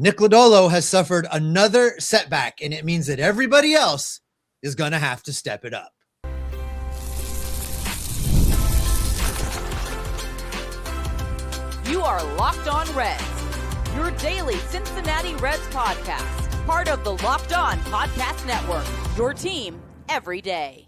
Nick Lodolo has suffered another setback, and it means that everybody else is going to have to step it up. You are Locked On Reds, your daily Cincinnati Reds podcast, part of the Locked On Podcast Network, your team every day.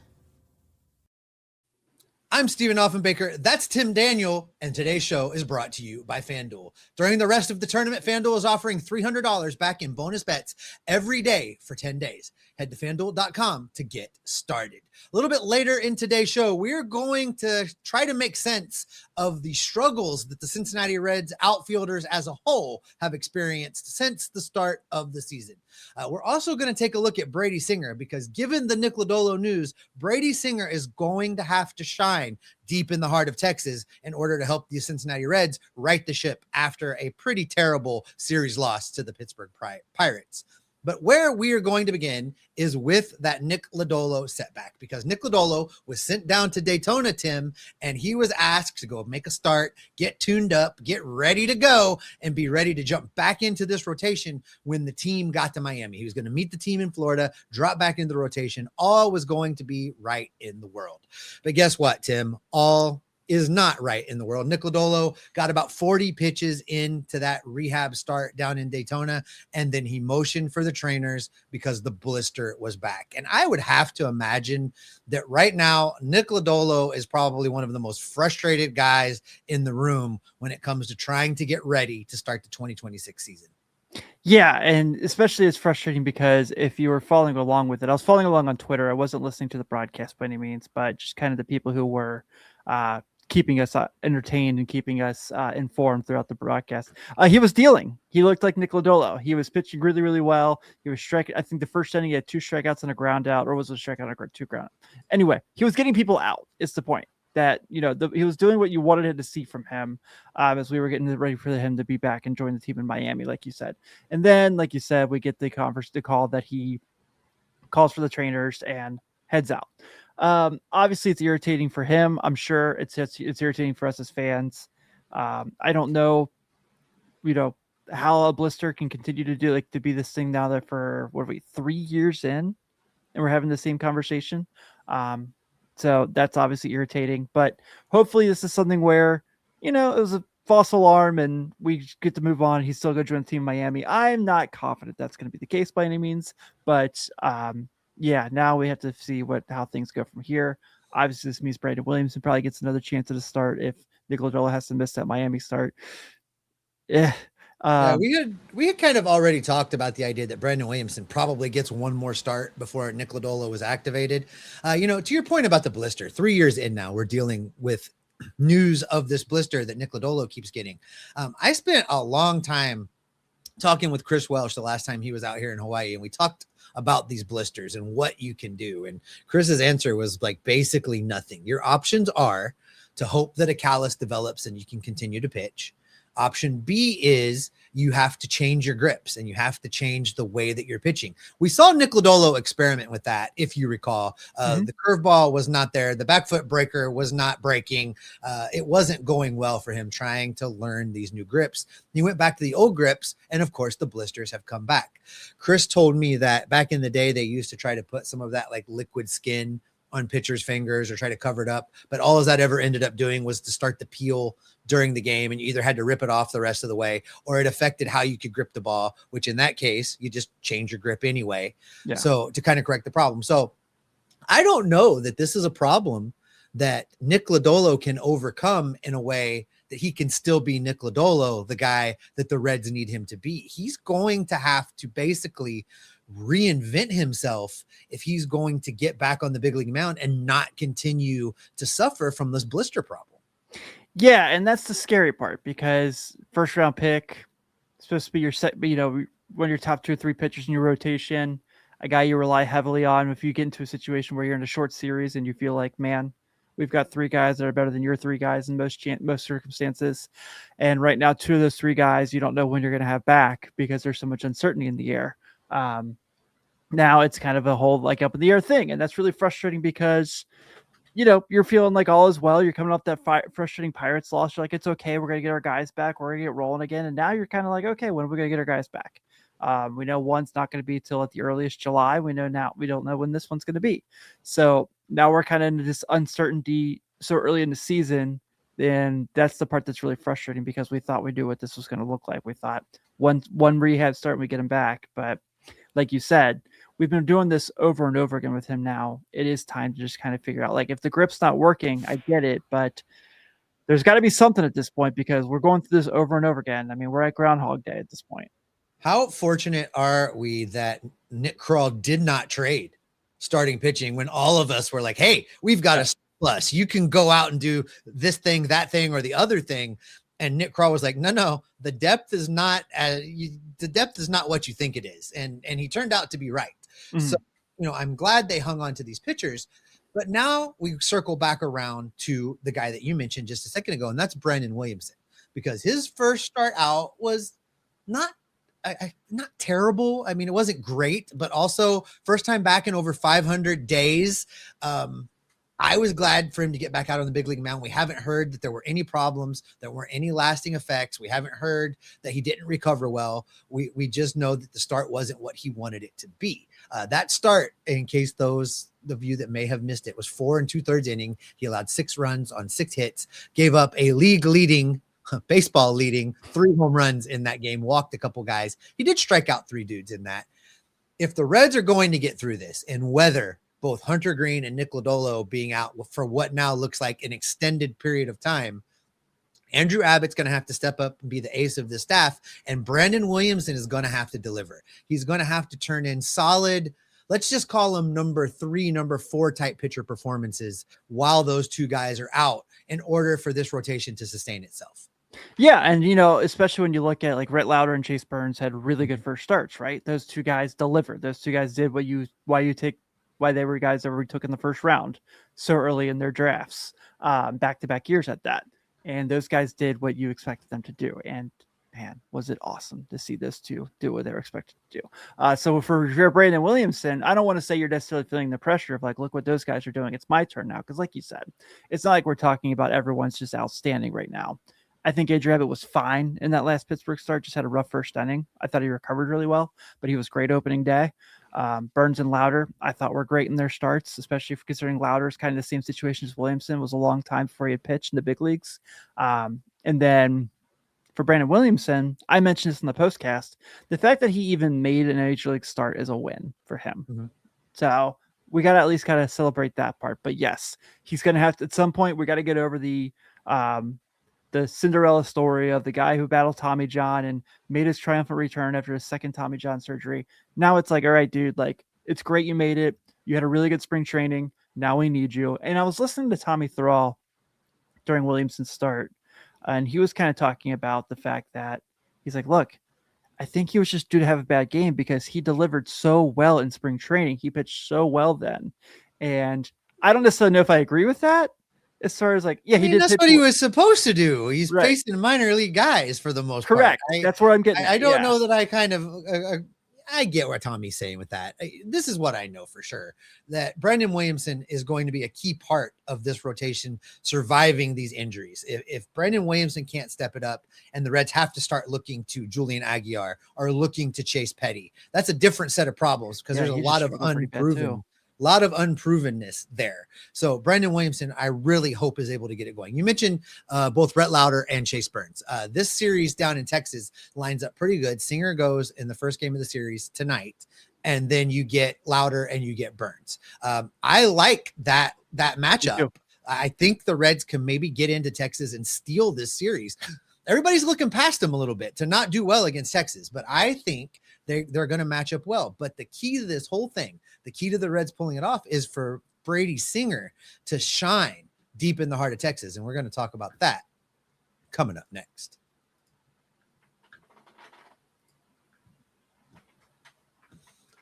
I'm Stephen Offenbaker. That's Tim Daniel, and today's show is brought to you by FanDuel. During the rest of the tournament, FanDuel is offering $300 back in bonus bets every day for 10 days. Head to FanDuel.com to get started. A little bit later in today's show, we're going to try to make sense of the struggles that the Cincinnati Reds outfielders as a whole have experienced since the start of the season. We're also going to take a look at Brady Singer because given the Nick Lodolo news, Brady Singer is going to have to shine deep in the heart of Texas in order to help the Cincinnati Reds right the ship after a pretty terrible series loss to the Pittsburgh Pirates. But where we are going to begin is with that Nick Lodolo setback, because Nick Lodolo was sent down to Daytona, Tim, and he was asked to go make a start, get tuned up, get ready to go, and be ready to jump back into this rotation when the team got to Miami. He was going to meet the team in Florida, drop back into the rotation. All was going to be right in the world. But guess what, Tim? All is not right in the world. Nick Lodolo got about 40 pitches into that rehab start down in Daytona, and then he motioned for the trainers because the blister was back. And I would have to imagine that right now, Nick Lodolo is probably one of the most frustrated guys in the room when it comes to trying to get ready to start the 2026 season. Yeah, and especially it's frustrating because if you were following along with it, I was following along on Twitter. I wasn't listening to the broadcast by any means, but just kind of the people who were keeping us entertained and keeping us informed throughout the broadcast. He was dealing. He looked like Nick Lodolo. He was pitching really, really well. He was striking. I think the first inning he had 2 strikeouts and a ground out, or was it a strikeout and a 2 ground out? Anyway, he was getting people out. It's the point that, you know, he was doing what you wanted to see from him as we were getting ready for him to be back and join the team in Miami, like you said. And then, like you said, we get the call that he calls for the trainers and heads out. Obviously it's irritating for him. I'm sure it's irritating for us as fans. I don't know, how a blister can continue to be this thing now that for 3 years in, and we're having the same conversation. So that's obviously irritating, but hopefully this is something where, it was a false alarm and we get to move on. He's still going to join the team in Miami. I'm not confident that's going to be the case by any means, but, yeah, now we have to see how things go from here. Obviously, this means Brandon Williamson probably gets another chance at a start if Nick Lodolo has to miss that Miami start. Yeah. We had kind of already talked about the idea that Brandon Williamson probably gets one more start before Nick Lodolo was activated. To your point about the blister, 3 years in now, we're dealing with news of this blister that Nick Lodolo keeps getting. I spent a long time talking with Chris Welsh the last time he was out here in Hawaii, and we talked about these blisters and what you can do. And Chris's answer was basically nothing. Your options are to hope that a callus develops and you can continue to pitch. Option B is you have to change your grips and you have to change the way that you're pitching. We saw Nick Lodolo experiment with that. If you recall, the curveball was not there. The back foot breaker was not breaking. It wasn't going well for him trying to learn these new grips. He went back to the old grips. And of course the blisters have come back. Chris told me that back in the day, they used to try to put some of that liquid skin on pitchers' fingers or try to cover it up. But all of that ever ended up doing was to start the peel during the game, and you either had to rip it off the rest of the way, or it affected how you could grip the ball, which in that case, you just change your grip anyway. Yeah. So to kind of correct the problem. So I don't know that this is a problem that Nick Lodolo can overcome in a way that he can still be Nick Lodolo, the guy that the Reds need him to be. He's going to have to basically reinvent himself if he's going to get back on the big league mound and not continue to suffer from this blister problem. Yeah, and that's the scary part because first round pick, supposed to be your set, one of your top 2 or 3 pitchers in your rotation, a guy you rely heavily on. If you get into a situation where you're in a short series and you feel like, man, we've got 3 guys that are better than your 3 guys in most circumstances, and right now 2 of those 3 guys you don't know when you're going to have back because there's so much uncertainty in the air. Now it's kind of a whole up in the air thing, and that's really frustrating because you're feeling like all is well. You're coming off that frustrating Pirates loss. You're like, it's okay. We're going to get our guys back. We're going to get rolling again. And now you're kind of like, okay, when are we going to get our guys back? We know one's not going to be till at the earliest July. We don't know when this one's going to be. So now we're kind of into this uncertainty so early in the season. And that's the part that's really frustrating because we thought we knew what this was going to look like. We thought one rehab start and we get him back. But like you said, we've been doing this over and over again with him now. It is time to just kind of figure out, like, if the grip's not working, I get it, but there's got to be something at this point because we're going through this over and over again. I mean, we're at Groundhog Day at this point. How fortunate are we that Nick Krall did not trade starting pitching when all of us were like, hey, we've got a surplus. You can go out and do this thing, that thing, or the other thing. And Nick Krall was like, no, the depth is not what you think it is. And he turned out to be right. Mm-hmm. So, I'm glad they hung on to these pitchers, but now we circle back around to the guy that you mentioned just a second ago. And that's Brandon Williamson, because his first start out was not terrible. I mean, it wasn't great, but also first time back in over 500 days. I was glad for him to get back out on the big league mound. We haven't heard that there were any problems. There weren't any lasting effects. We haven't heard that he didn't recover well. We just know that the start wasn't what he wanted it to be. That start, in case the view that may have missed it, was 4 2/3 inning. He allowed 6 runs on 6 hits, gave up a baseball leading 3 home runs in that game, walked a couple guys. He did strike out 3 dudes in that. If the Reds are going to get through this and weather both Hunter Green and Nick Lodolo being out for what now looks like an extended period of time, Andrew Abbott's going to have to step up and be the ace of the staff, and Brandon Williamson is going to have to deliver. He's going to have to turn in solid, let's just call them number 3, number 4 type pitcher performances while those 2 guys are out in order for this rotation to sustain itself. Yeah, and especially when you look at like Rhett Lauder and Chase Burns had really good first starts, right? Those 2 guys delivered. Those 2 guys did why they were guys that we took in the first round so early in their drafts, back-to-back years at that. And those guys did what you expected them to do. And man, was it awesome to see those 2 do what they were expected to do. So for Brandon Williamson, I don't want to say you're necessarily feeling the pressure of like, look what those guys are doing. It's my turn now. Because like you said, it's not like we're talking about everyone's just outstanding right now. I think Andrew Abbott was fine in that last Pittsburgh start, just had a rough first inning. I thought he recovered really well, but he was great opening day. Burns and Lauder, I thought were great in their starts, especially considering Lauder's kind of the same situation as Williamson. Was a long time before he had pitched in the big leagues. And then for Brandon Williamson, I mentioned this in the postcast, the fact that he even made an Major League start is a win for him. Mm-hmm. So we got to at least kind of celebrate that part. But yes, he's going to have to, at some point, we got to get over the Cinderella story of the guy who battled Tommy John and made his triumphant return after his second Tommy John surgery. Now it's like, all right, dude, like, it's great you made it. You had a really good spring training. Now we need you. And I was listening to Tommy Thrall during Williamson's start, and he was kind of talking about the fact that he's like, look, I think he was just due to have a bad game because he delivered so well in spring training. He pitched so well then. And I don't necessarily know if I agree with that. As far as like, yeah, he did. That's what he was supposed to do. He's right. Facing minor league guys for the most Correct. part. That's where I'm getting. I don't know that I kind of, I get what Tommy's saying with that. This is what I know for sure, that Brandon Williamson is going to be a key part of this rotation surviving these injuries. If Brandon Williamson can't step it up and the Reds have to start looking to Julian Aguilar or looking to Chase Petty, that's a different set of problems because there's a lot of unprovenness there. So Brandon Williamson, I really hope is able to get it going. You mentioned both Rhett Lauder and Chase Burns. This series down in Texas lines up pretty good. Singer goes in the first game of the series tonight, and then you get Lauder and you get Burns. I like that matchup. I think the Reds can maybe get into Texas and steal this series. Everybody's looking past them a little bit to not do well against Texas, but I think they're going to match up well. But the key to this whole thing, the key to the Reds pulling it off, is for Brady Singer to shine deep in the heart of Texas. And we're going to talk about that coming up next.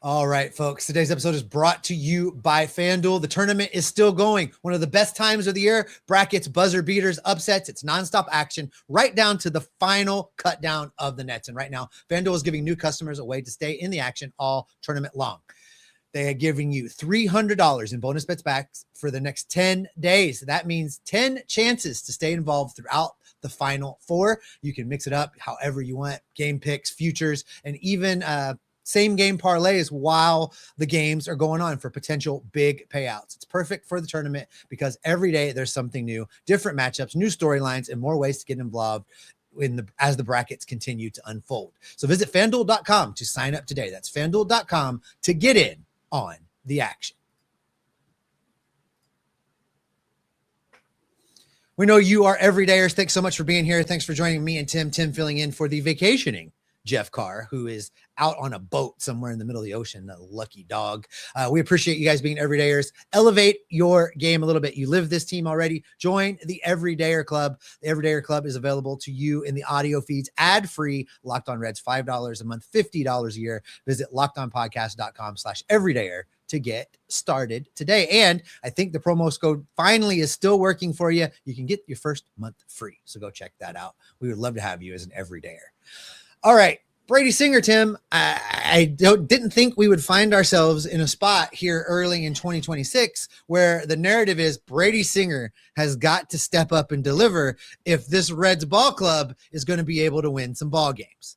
All right, folks, today's episode is brought to you by FanDuel. The tournament is still going. One of the best times of the year. Brackets, buzzer beaters, upsets. It's nonstop action right down to the final cut down of the nets. And right now, FanDuel is giving new customers a way to stay in the action all tournament long. They are giving you $300 in bonus bets back for the next 10 days. That means 10 chances to stay involved throughout the final 4. You can mix it up however you want, game picks, futures, and even same game parlays while the games are going on for potential big payouts. It's perfect for the tournament because every day there's something new, different matchups, new storylines, and more ways to get involved as the brackets continue to unfold. So visit FanDuel.com to sign up today. That's FanDuel.com to get in on the action. We know you are everydayers. Thanks so much for being here. Thanks for joining me and Tim filling in for the vacationing Jeff Carr, who is out on a boat somewhere in the middle of the ocean, a lucky dog. We appreciate you guys being everydayers. Elevate your game a little bit. You live this team already. Join the Everydayer Club. The Everydayer Club is available to you in the audio feeds, ad-free. Locked on Reds, $5 a month, $50 a year. Visit lockedonpodcast.com/everydayer to get started today. And I think the promo code finally is still working for you. You can get your first month free. So go check that out. We would love to have you as an everydayer. All right, Brady Singer, Tim, I didn't think we would find ourselves in a spot here early in 2026 where the narrative is Brady Singer has got to step up and deliver if this Reds ball club is going to be able to win some ball games.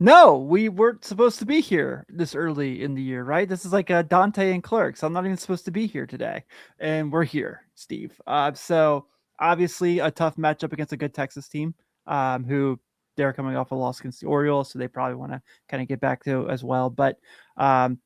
No, we weren't supposed to be here this early in the year, right? This is like a Dante and Clerks. I'm not even supposed to be here today, and we're here, Steve. So obviously a tough matchup against a good Texas team who they're coming off a loss against the Orioles, so they probably want to kind of get back to as well. But a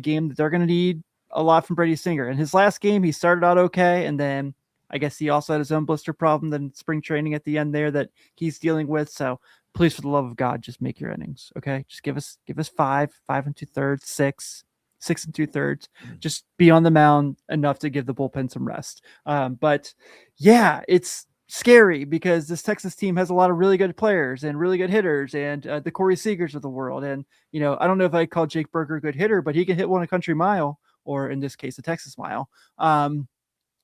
game that they're going to need a lot from Brady Singer. In his last game, he started out okay, and then I guess he also had his own blister problem then spring training at the end there that he's dealing with. So please, for the love of God, just make your innings, okay? Just give us 5 and 2/3, 6 and 2/3. Just be on the mound enough to give the bullpen some rest. But yeah, it's scary because this Texas team has a lot of really good players and really good hitters and the Corey Seagers of the world. And, you know, I don't know if I call Jake Burger a good hitter, but he can hit one a country mile, or in this case, a Texas mile.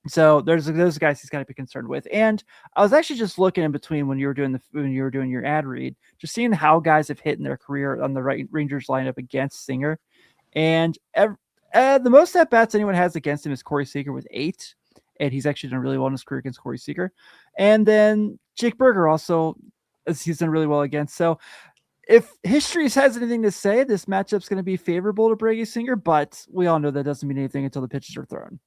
So there's those guys he's got to be concerned with. And I was actually just looking in between when you were doing your ad read, just seeing how guys have hit in their career on the Rangers lineup against Singer. And the most at bats anyone has against him is Corey Seager with 8. And he's actually done really well in his career against Corey Seager. And then Jake Burger also, he's done really well against. So if history has anything to say, this matchup's going to be favorable to Brady Singer, but we all know that doesn't mean anything until the pitches are thrown.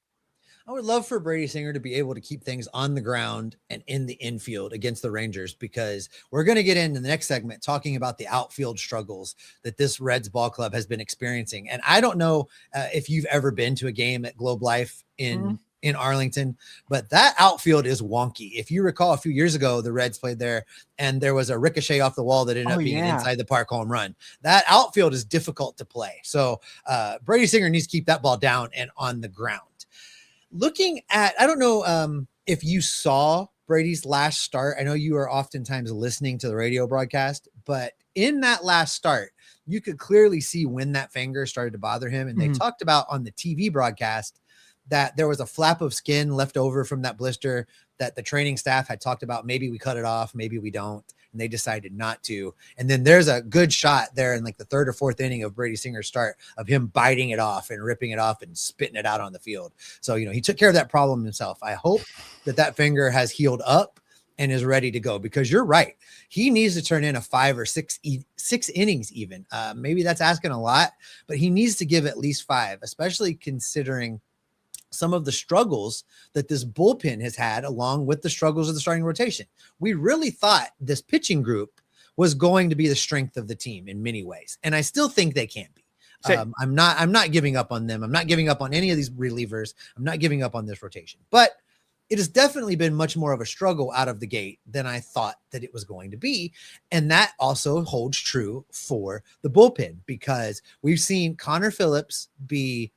I would love for Brady Singer to be able to keep things on the ground and in the infield against the Rangers, because we're going to get into the next segment talking about the outfield struggles that this Reds ball club has been experiencing. And I don't know if you've ever been to a game at Globe Life in Arlington, but that outfield is wonky. If you recall, a few years ago, the Reds played there and there was a ricochet off the wall that ended up being an inside the park home run. That outfield is difficult to play. So Brady Singer needs to keep that ball down and on the ground. Looking at, I don't know if you saw Brady's last start. I know you are oftentimes listening to the radio broadcast, but in that last start, you could clearly see when that finger started to bother him. And they talked about on the TV broadcast that there was a flap of skin left over from that blister that the training staff had talked about. Maybe we cut it off, maybe we don't. And they decided not to. And then there's a good shot there in like the 3rd or 4th inning of Brady Singer's start of him biting it off and ripping it off and spitting it out on the field. So, you know, he took care of that problem himself. I hope that finger has healed up and is ready to go, because you're right. He needs to turn in a 5 or 6 innings even. Maybe that's asking a lot, but he needs to give at least 5, especially considering some of the struggles that this bullpen has had, along with the struggles of the starting rotation. We really thought this pitching group was going to be the strength of the team in many ways. And I still think they can be. I'm not giving up on them. I'm not giving up on any of these relievers. I'm not giving up on this rotation, but it has definitely been much more of a struggle out of the gate than I thought that it was going to be. And that also holds true for the bullpen, because we've seen Connor Phillips be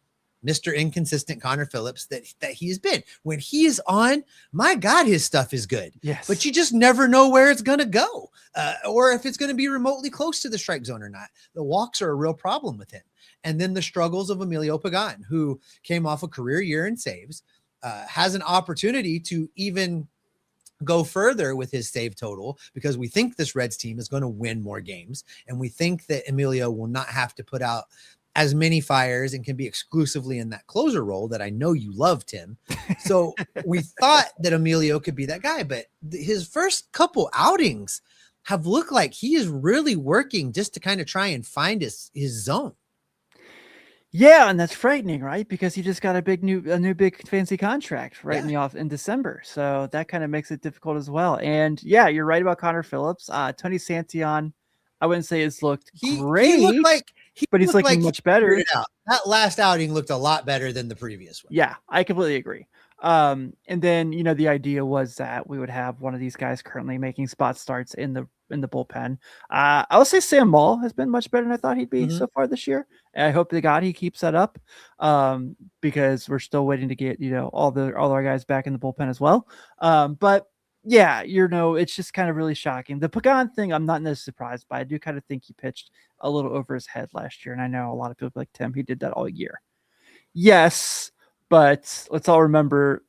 Mr. Inconsistent Connor Phillips that he has been. When he is on, my God, his stuff is good. Yes. But you just never know where it's going to go or if it's going to be remotely close to the strike zone or not. The walks are a real problem with him. And then the struggles of Emilio Pagán, who came off a career year in saves, has an opportunity to even go further with his save total, because we think this Reds team is going to win more games. And we think that Emilio will not have to put out as many fires and can be exclusively in that closer role that I know you love, Tim. So we thought that Emilio could be that guy, but his first couple outings have looked like he is really working just to kind of try and find his zone. Yeah, and that's frightening, right? Because he just got a new big fancy contract right in December. So that kind of makes it difficult as well. And yeah, you're right about Connor Phillips. Tony Santillan, I wouldn't say it's looked great. He looked like but he's looking much better. That last outing looked a lot better than the previous one. Yeah, I completely agree. And then, the idea was that we would have one of these guys currently making spot starts in the bullpen. I will say Sam Maul has been much better than I thought he'd be so far this year. And I hope to God he keeps that up, because we're still waiting to get, all our guys back in the bullpen as well. But yeah, it's just kind of really shocking. The Pagán thing, I'm not necessarily surprised by. I do kind of think he pitched a little over his head last year. And I know a lot of people like Tim, he did that all year. Yes. But let's all remember,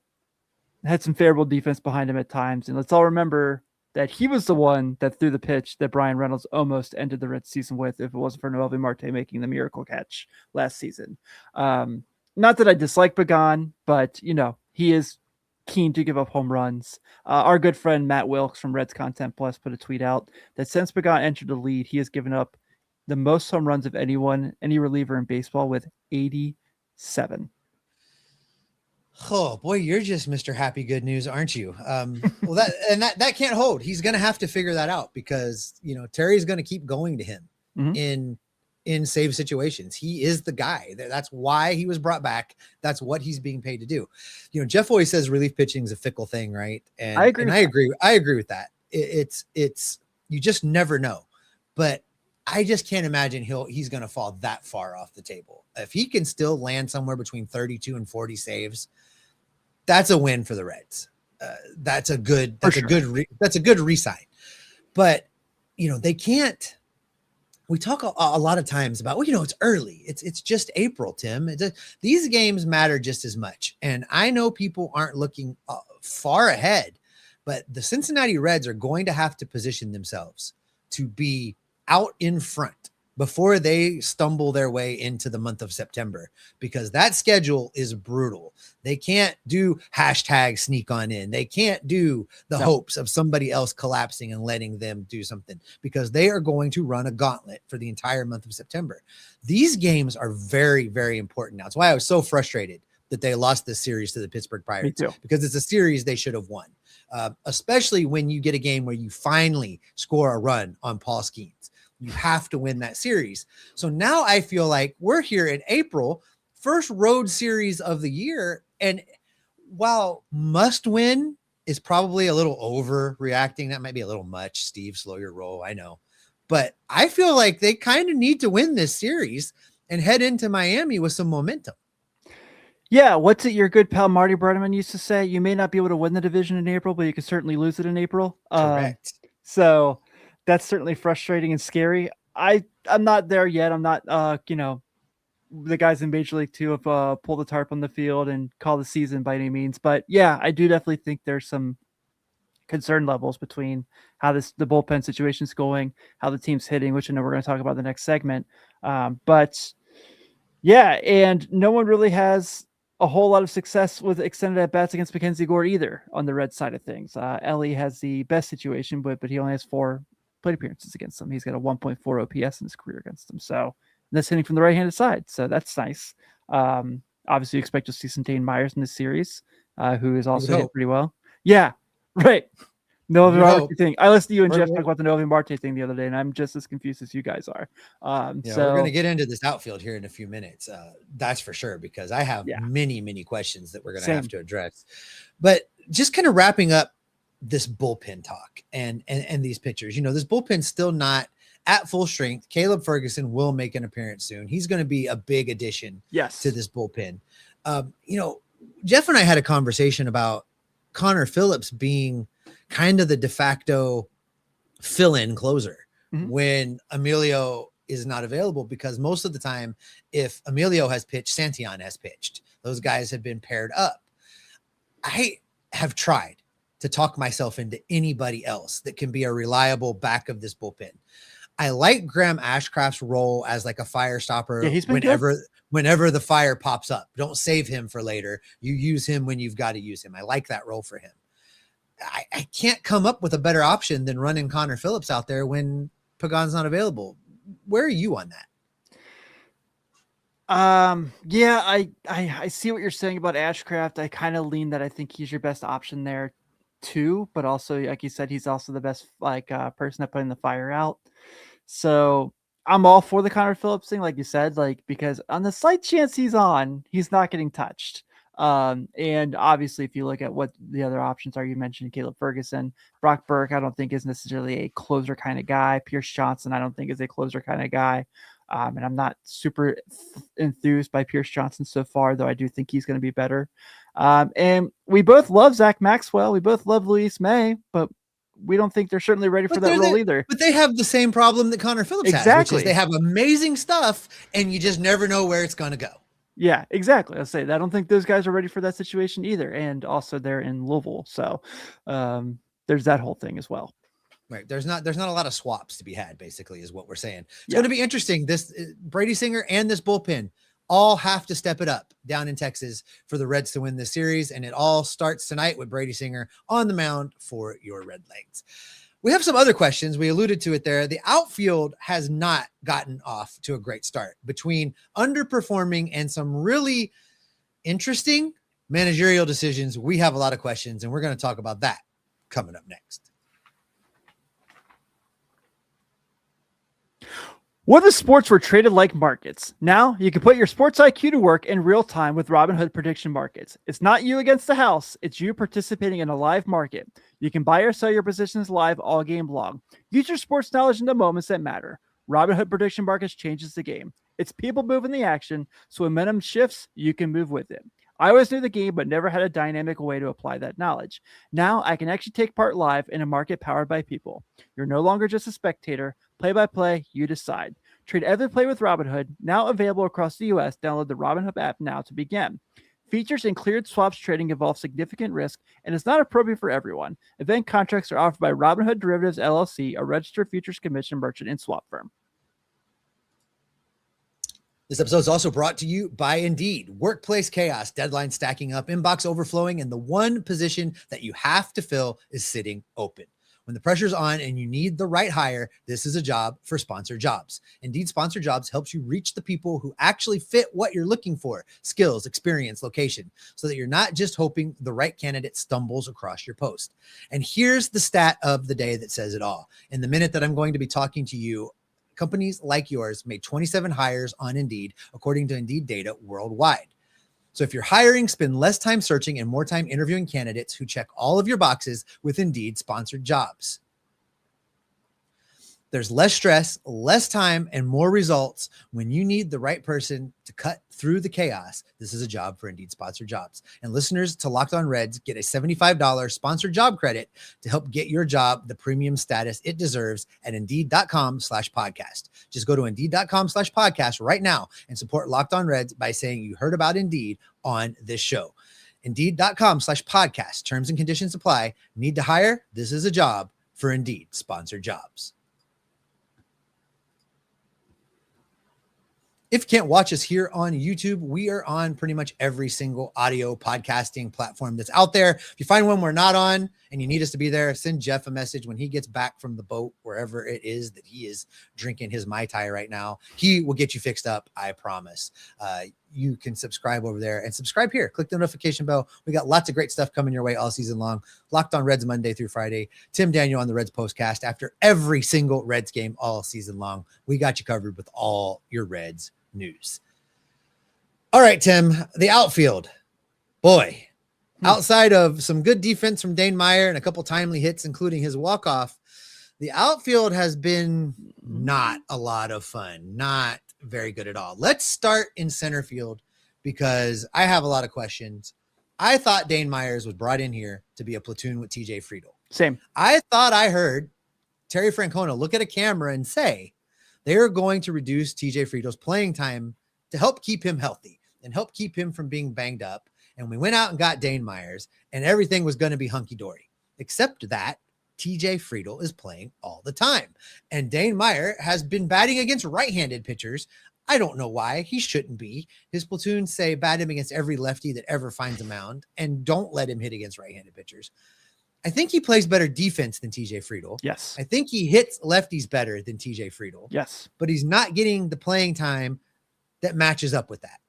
had some favorable defense behind him at times. And let's all remember that he was the one that threw the pitch that Brian Reynolds almost ended the Reds season with if it wasn't for Noelvi Marte making the miracle catch last season. Not that I dislike Pagán, but, he is keen to give up home runs. Our good friend Matt Wilkes from Reds Content Plus put a tweet out that since Pagán entered the lead, he has given up the most home runs of any reliever in baseball with 87. Oh boy, you're just Mr. Happy Good News, aren't you? Well, that can't hold. He's going to have to figure that out because Terry's going to keep going to him in save situations. He is the guy. That's why he was brought back. That's what he's being paid to do. Jeff always says relief pitching is a fickle thing, right? And I agree. And I agree with that. It's you just never know, but I just can't imagine he's going to fall that far off the table. If he can still land somewhere between 32 and 40 saves, that's a win for the Reds. That's a good re-sign. But they can't. We talk a lot of times about, it's early. It's just April, Tim. These games matter just as much. And I know people aren't looking far ahead, but the Cincinnati Reds are going to have to position themselves to be out in front before they stumble their way into the month of September, because that schedule is brutal. They can't do hashtag sneak on in. They can't do the hopes of somebody else collapsing and letting them do something, because they are going to run a gauntlet for the entire month of September. These games are very, very important now. That's why I was so frustrated that they lost this series to the Pittsburgh Pirates, because it's a series they should have won, especially when you get a game where you finally score a run on Paul Skeens. You have to win that series. So now I feel like we're here in April, first road series of the year. And while must win is probably a little overreacting, that might be a little much. Steve, slow your roll. I know, but I feel like they kind of need to win this series and head into Miami with some momentum. Yeah. What's it your good pal Marty Brenneman used to say? You may not be able to win the division in April, but you can certainly lose it in April. Correct. So that's certainly frustrating and scary. I'm not there yet. I'm not, the guys in Major League 2 have pulled the tarp on the field and call the season by any means. But yeah, I do definitely think there's some concern levels between how the bullpen situation is going, how the team's hitting, which I know we're going to talk about in the next segment. But yeah, and no one really has a whole lot of success with extended at bats against Mackenzie Gore either on the Red side of things. Ellie has the best situation, but he only has 4 plate appearances against them. He's got a 1.4 OPS in his career against them. So that's hitting from the right-handed side. So that's nice. Obviously you expect to see some Dane Myers in this series, who is also hit pretty well. Yeah, right. Noelvi Marte thing. I listened to you and Jeff talk about the Noelvi Marte thing the other day, and I'm just as confused as you guys are. So we're going to get into this outfield here in a few minutes. That's for sure, because I have many, many questions that we're going to have to address. But just kind of wrapping up this bullpen talk and these pitchers, this bullpen's still not at full strength. Caleb Ferguson will make an appearance soon. He's going to be a big addition to this bullpen. Jeff and I had a conversation about Connor Phillips being kind of the de facto fill-in closer when Emilio is not available, because most of the time, if Emilio has pitched, Santillan has pitched. Those guys have been paired up. I have tried to talk myself into anybody else that can be a reliable back of this bullpen. I like Graham Ashcraft's role as like a fire stopper. Yeah, he's been good. Whenever the fire pops up. Don't save him for later. You use him when you've got to use him. I like that role for him. I can't come up with a better option than running Connor Phillips out there when Pagán's not available. Where are you on that? Yeah, I see what you're saying about Ashcraft. I kind of lean that I think he's your best option there too, but also, like you said, he's also the best person at putting the fire out. So I'm all for the Connor Phillips thing, like you said, because on the slight chance he's on, he's not getting touched. And obviously, if you look at what the other options are, you mentioned Caleb Ferguson, Brock Burke, I don't think is necessarily a closer kind of guy. Pierce Johnson, I don't think is a closer kind of guy. And I'm not super enthused by Pierce Johnson so far, though I do think he's going to be better. And we both love Zach Maxwell. We both love Luis May, but we don't think they're certainly ready for that role either. But they have the same problem that Connor Phillips has, which is they have amazing stuff, and you just never know where it's going to go. Yeah, exactly. I'll say that. I don't think those guys are ready for that situation either. And also they're in Louisville. So there's that whole thing as well. Right. There's not a lot of swaps to be had, basically, is what we're saying. It's going to be interesting. This Brady Singer and this bullpen all have to step it up down in Texas for the Reds to win this series. And it all starts tonight with Brady Singer on the mound for your Redlegs. We have some other questions. We alluded to it there. The outfield has not gotten off to a great start between underperforming and some really interesting managerial decisions. We have a lot of questions, and we're going to talk about that coming up next. What if sports were traded like markets? Now you can put your sports IQ to work in real time with Robinhood prediction markets. It's not you against the house. It's you participating in a live market. You can buy or sell your positions live all game long. Use your sports knowledge in the moments that matter. Robinhood prediction markets changes the game. It's people moving the action, so when momentum shifts, you can move with it. I always knew the game, but never had a dynamic way to apply that knowledge. Now I can actually take part live in a market powered by people. You're no longer just a spectator. Play by play, you decide. Trade every play with Robinhood, now available across the U.S. Download the Robinhood app now to begin. Features and cleared swaps trading involve significant risk and is not appropriate for everyone. Event contracts are offered by Robinhood Derivatives LLC, a registered futures commission merchant and swap firm. This episode is also brought to you by Indeed. Workplace chaos, deadline stacking up, inbox overflowing, and the one position that you have to fill is sitting open. When the pressure's on and you need the right hire, this is a job for Sponsored Jobs. Indeed, Sponsored Jobs helps you reach the people who actually fit what you're looking for: skills, experience, location, so that you're not just hoping the right candidate stumbles across your post. And here's the stat of the day that says it all. In the minute that I'm going to be talking to you, companies like yours made 27 hires on Indeed, according to Indeed data worldwide. So if you're hiring, spend less time searching and more time interviewing candidates who check all of your boxes with Indeed Sponsored Jobs. There's less stress, less time, and more results when you need the right person to cut through the chaos. This is a job for Indeed Sponsored Jobs. And listeners to Locked On Reds get a $75 sponsored job credit to help get your job the premium status it deserves at Indeed.com/podcast. Just go to Indeed.com/podcast right now and support Locked On Reds by saying you heard about Indeed on this show. Indeed.com/podcast. Terms and conditions apply. Need to hire? This is a job for Indeed Sponsored Jobs. If you can't watch us here on YouTube, we are on pretty much every single audio podcasting platform that's out there. If you find one we're not on and you need us to be there, send Jeff a message when he gets back from the boat, wherever it is that he is drinking his Mai Tai right now. He will get you fixed up, I promise. You can subscribe over there and subscribe here. Click the notification bell. We got lots of great stuff coming your way all season long. Locked On Reds Monday through Friday. Tim Daniel on the Reds Postcast after every single Reds game all season long. We got you covered with all your Reds news. All right, Tim, the outfield. Boy, outside of some good defense from Dane Myers and a couple timely hits, including his walk-off, the outfield has been not a lot of fun. Not very good at all. Let's start in center field because I have a lot of questions. I thought Dane Myers was brought in here to be a platoon with TJ Friedl. Same. I thought I heard Terry Francona look at a camera and say they are going to reduce TJ Friedl's playing time to help keep him healthy and help keep him from being banged up. And we went out and got Dane Myers and everything was going to be hunky-dory, except that TJ Friedl is playing all the time. And Dane Myers has been batting against right-handed pitchers. I don't know why. He shouldn't be. His platoon say bat him against every lefty that ever finds a mound and don't let him hit against right-handed pitchers. I think he plays better defense than TJ Friedl. Yes. I think he hits lefties better than TJ Friedl. Yes. But he's not getting the playing time that matches up with that.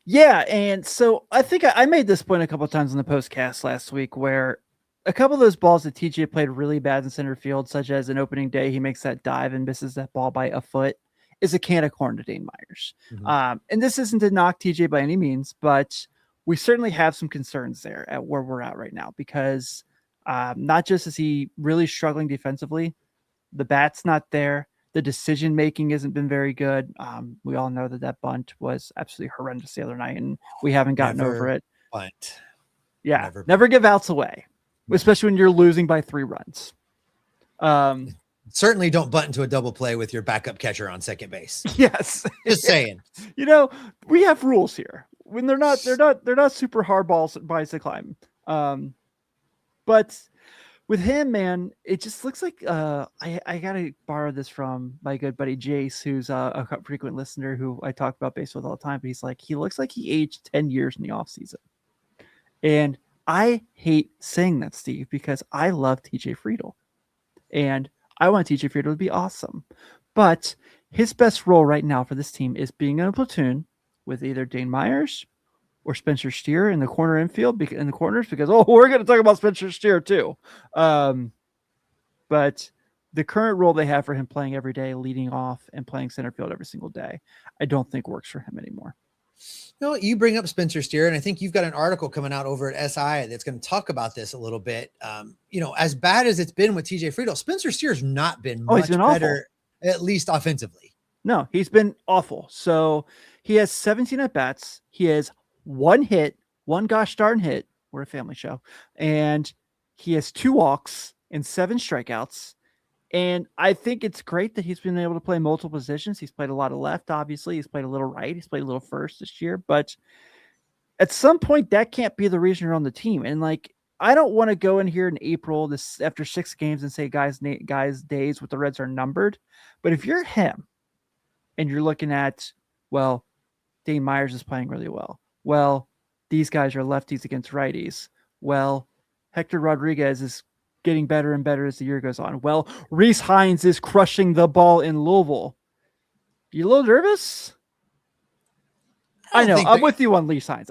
Yeah, and so I think I made this point a couple of times in the postcast last week where a couple of those balls that TJ played really bad in center field, such as an opening day, he makes that dive and misses that ball by a foot, is a can of corn to Dane Myers. Mm-hmm. And this isn't to knock TJ by any means, but we certainly have some concerns there at where we're at right now because not just is he really struggling defensively, the bat's not there. The decision-making hasn't been very good. We all know that bunt was absolutely horrendous the other night, and we haven't gotten over it. Bunt. Yeah, never give outs away, especially when you're losing by 3 runs. Certainly don't bunt into a double play with your backup catcher on second base. Yes. Just saying. We have rules here. When they're not super hard balls to climb. But with him, man, it just looks like I gotta borrow this from my good buddy Jace, who's a frequent listener who I talk about baseball with all the time. But he's like, he looks like he aged 10 years in the offseason. And I hate saying that, Steve, because I love TJ Friedl. And I want TJ Friedl to be awesome. But his best role right now for this team is being in a platoon with either Dane Myers or Spencer Steer in the corner infield in the corners because, we're going to talk about Spencer Steer too. But the current role they have for him playing every day, leading off and playing center field every single day, I don't think works for him anymore. No, you bring up Spencer Steer, and I think you've got an article coming out over at SI that's going to talk about this a little bit. As bad as it's been with TJ Friedl, Spencer Steer's not been much better, at least offensively. No, he's been awful. So he has 17 at-bats. He has 1 hit, 1 gosh darn hit. We're a family show. And he has 2 walks and 7 strikeouts. And I think it's great that he's been able to play multiple positions. He's played a lot of left, obviously. He's played a little right. He's played a little first this year. But at some point, that can't be the reason you're on the team. And, I don't want to go in here in April after 6 games and say guys' days with the Reds are numbered. But if you're him and you're looking at, Dane Myers is playing really well. Well, these guys are lefties against righties. Well, Hector Rodriguez is getting better and better as the year goes on. Well, Rhys Hines is crushing the ball in Louisville. You a little nervous? I know. I'm with you on Rhys Hines.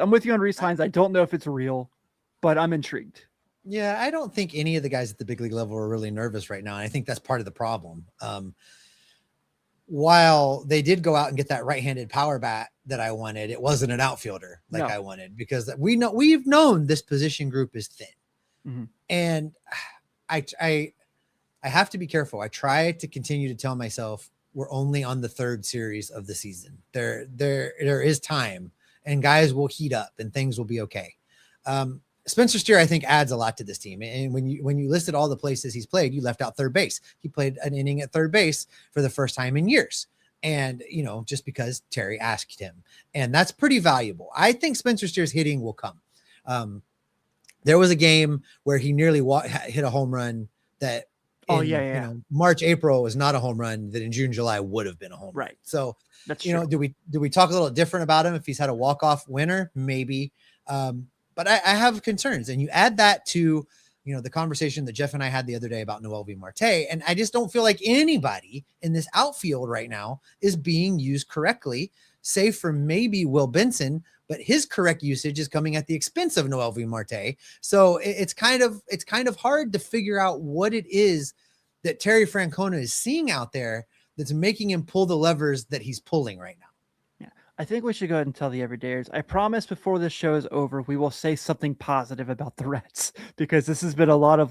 I don't know if it's real, but I'm intrigued. Yeah, I don't think any of the guys at the big league level are really nervous right now. And I think that's part of the problem. While they did go out and get that right-handed power bat that I wanted, it wasn't an outfielder I wanted because we've known this position group is thin. Mm-hmm. And I have to be careful. I try to continue to tell myself we're only on the 3rd series of the season. There is time and guys will heat up and things will be okay. Spencer Steer, I think, adds a lot to this team. And when you listed all the places he's played, you left out third base. He played an inning at third base for the first time in years. And, just because Terry asked him. And that's pretty valuable. I think Spencer Steer's hitting will come. There was a game where he nearly hit a home run that March, April was not a home run that in June, July would have been a home run. Right. So, that's true. do we talk a little different about him if he's had a walk-off winner? Maybe. But I have concerns, and you add that to, the conversation that Jeff and I had the other day about Noelvi Marte. And I just don't feel like anybody in this outfield right now is being used correctly, save for maybe Will Benson, but his correct usage is coming at the expense of Noelvi Marte. So it's kind of hard to figure out what it is that Terry Francona is seeing out there that's making him pull the levers that he's pulling right now. I think we should go ahead and tell the everydayers. I promise before this show is over, we will say something positive about the Reds because this has been a lot of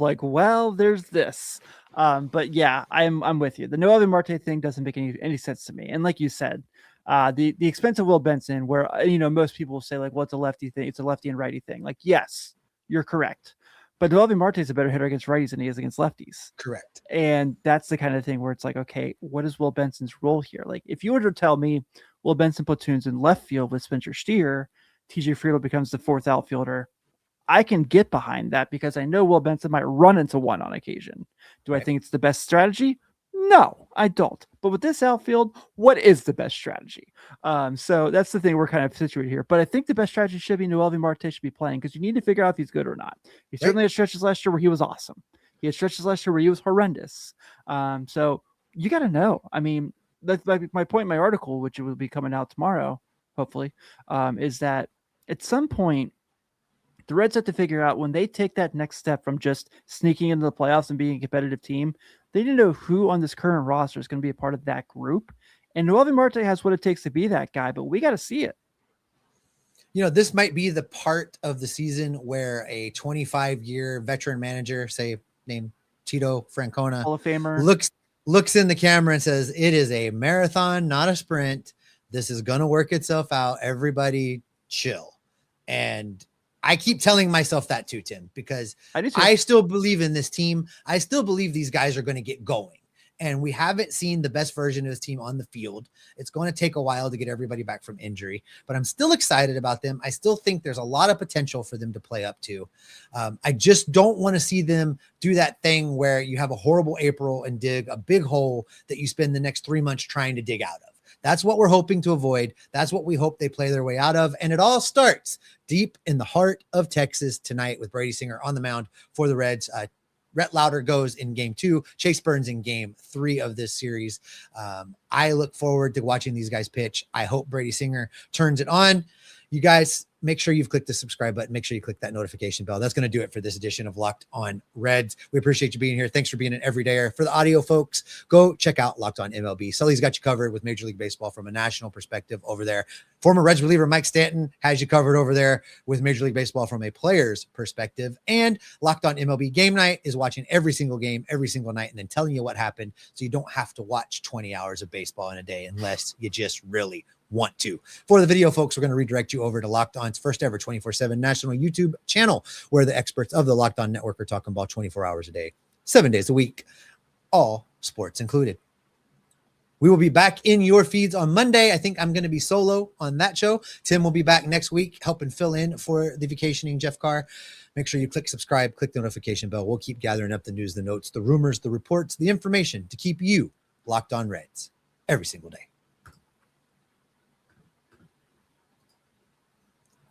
there's this. But yeah, I'm with you. The Noelvi Marte thing doesn't make any sense to me. And like you said, the expense of Will Benson, where most people will say it's a lefty thing, it's a lefty and righty thing. Yes, you're correct. But Noelvi Marte is a better hitter against righties than he is against lefties. Correct. And that's the kind of thing where it's okay, what is Will Benson's role here? If you were to tell me Will Benson platoons in left field with Spencer Steer, TJ Friedl becomes the 4th outfielder, I can get behind that because I know Will Benson might run into one on occasion. Do I think it's the best strategy? No, I don't. But with this outfield, what is the best strategy? So that's the thing we're kind of situated here. But I think the best strategy should be Noelvi Marte should be playing because you need to figure out if he's good or not. He certainly had stretches last year where he was awesome. He had stretches last year where he was horrendous. So you got to know. I mean, that's my point in my article, which will be coming out tomorrow, hopefully, is that at some point, the Reds have to figure out when they take that next step from just sneaking into the playoffs and being a competitive team, they need to know who on this current roster is going to be a part of that group. And Noelvi Marte has what it takes to be that guy, but we got to see it. You know, this might be the part of the season where a 25-year veteran manager, say named Tito Francona, Hall of Famer, looks in the camera and says, "It is a marathon, not a sprint. This is going to work itself out. Everybody chill." And I keep telling myself that too, Tim, because I still believe in this team. I still believe these guys are going to get going. And we haven't seen the best version of this team on the field. It's going to take a while to get everybody back from injury, but I'm still excited about them. I still think there's a lot of potential for them to play up to. I just don't want to see them do that thing where you have a horrible April and dig a big hole that you spend the next 3 months trying to dig out of. That's what we're hoping to avoid. That's what we hope they play their way out of. And it all starts deep in the heart of Texas tonight with Brady Singer on the mound for the Reds. Rhett Lauder goes in game 2, Chase Burns in game 3 of this series. I look forward to watching these guys pitch. I hope Brady Singer turns it on. You guys, make sure you've clicked the subscribe button. Make sure you click that notification bell. That's going to do it for this edition of Locked On Reds. We appreciate you being here. Thanks for being an everydayer. For the audio folks, go check out Locked On MLB. Sully's got you covered with Major League Baseball from a national perspective over there. Former Reds reliever Mike Stanton has you covered over there with Major League Baseball from a player's perspective. And Locked On MLB Game Night is watching every single game, every single night, and then telling you what happened so you don't have to watch 20 hours of baseball in a day unless you just really want to. For the video folks, we're going to redirect you over to Locked On's first ever 24/7 national YouTube channel where the experts of the Locked On Network are talking about 24 hours a day, 7 days a week, all sports included. We will be back in your feeds on Monday. I think I'm going to be solo on that show. Tim will be back next week helping fill in for the vacationing Jeff Carr. Make sure you click subscribe, click the notification bell. We'll keep gathering up the news, the notes, the rumors, the reports, the information to keep you locked on Reds every single day.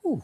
Ooh.